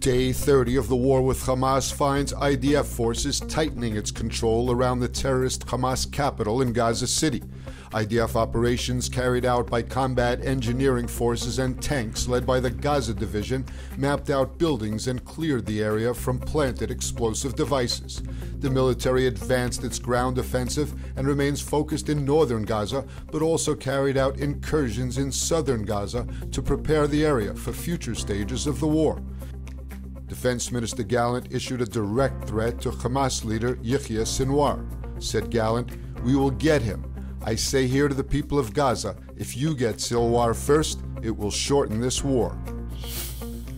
Day 30 of the war with Hamas finds IDF forces tightening its control around the terrorist Hamas capital in Gaza City. IDF operations carried out by combat engineering forces and tanks led by the Gaza Division mapped out buildings and cleared the area from planted explosive devices. The military advanced its ground offensive and remains focused in northern Gaza, but also carried out incursions in southern Gaza to prepare the area for future stages of the war. Defense Minister Gallant issued a direct threat to Hamas leader Yahya Sinwar. Said Gallant, "We will get him. I say here to the people of Gaza, if you get Sinwar first, it will shorten this war."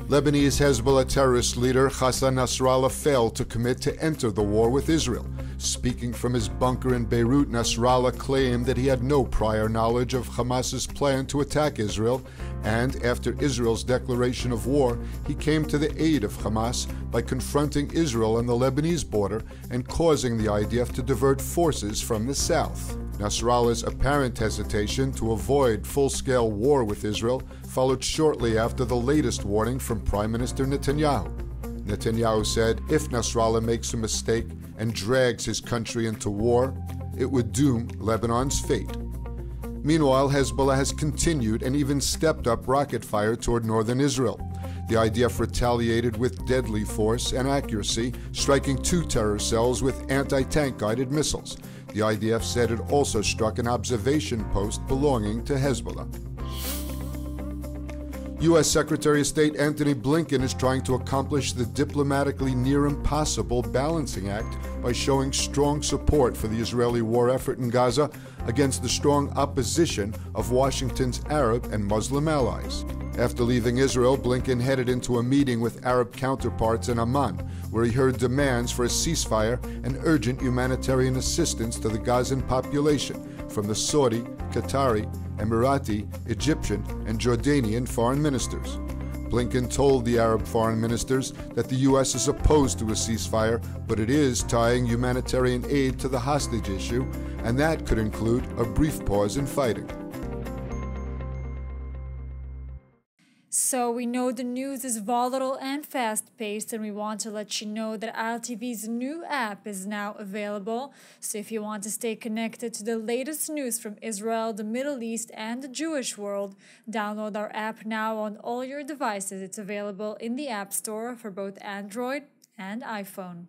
Lebanese Hezbollah terrorist leader Hassan Nasrallah failed to commit to enter the war with Israel. Speaking from his bunker in Beirut, Nasrallah claimed that he had no prior knowledge of Hamas's plan to attack Israel, and after Israel's declaration of war, he came to the aid of Hamas by confronting Israel on the Lebanese border and causing the IDF to divert forces from the south. Nasrallah's apparent hesitation to avoid full-scale war with Israel followed shortly after the latest warning from Prime Minister Netanyahu. Netanyahu said if Nasrallah makes a mistake and drags his country into war, it would doom Lebanon's fate. Meanwhile, Hezbollah has continued and even stepped up rocket fire toward northern Israel. The IDF retaliated with deadly force and accuracy, striking 2 terror cells with anti-tank guided missiles. The IDF said it also struck an observation post belonging to Hezbollah. U.S. Secretary of State Antony Blinken is trying to accomplish the diplomatically near impossible balancing act by showing strong support for the Israeli war effort in Gaza against the strong opposition of Washington's Arab and Muslim allies. After leaving Israel, Blinken headed into a meeting with Arab counterparts in Amman, where he heard demands for a ceasefire and urgent humanitarian assistance to the Gazan population from the Saudi, Qatari, Emirati, Egyptian, and Jordanian foreign ministers. Blinken told the Arab foreign ministers that the U.S. is opposed to a ceasefire, but it is tying humanitarian aid to the hostage issue, and that could include a brief pause in fighting. So we know the news is volatile and fast-paced, and we want to let you know that ILTV's new app is now available. So if you want to stay connected to the latest news from Israel, the Middle East, and the Jewish world, download our app now on all your devices. It's available in the App Store for both Android and iPhone.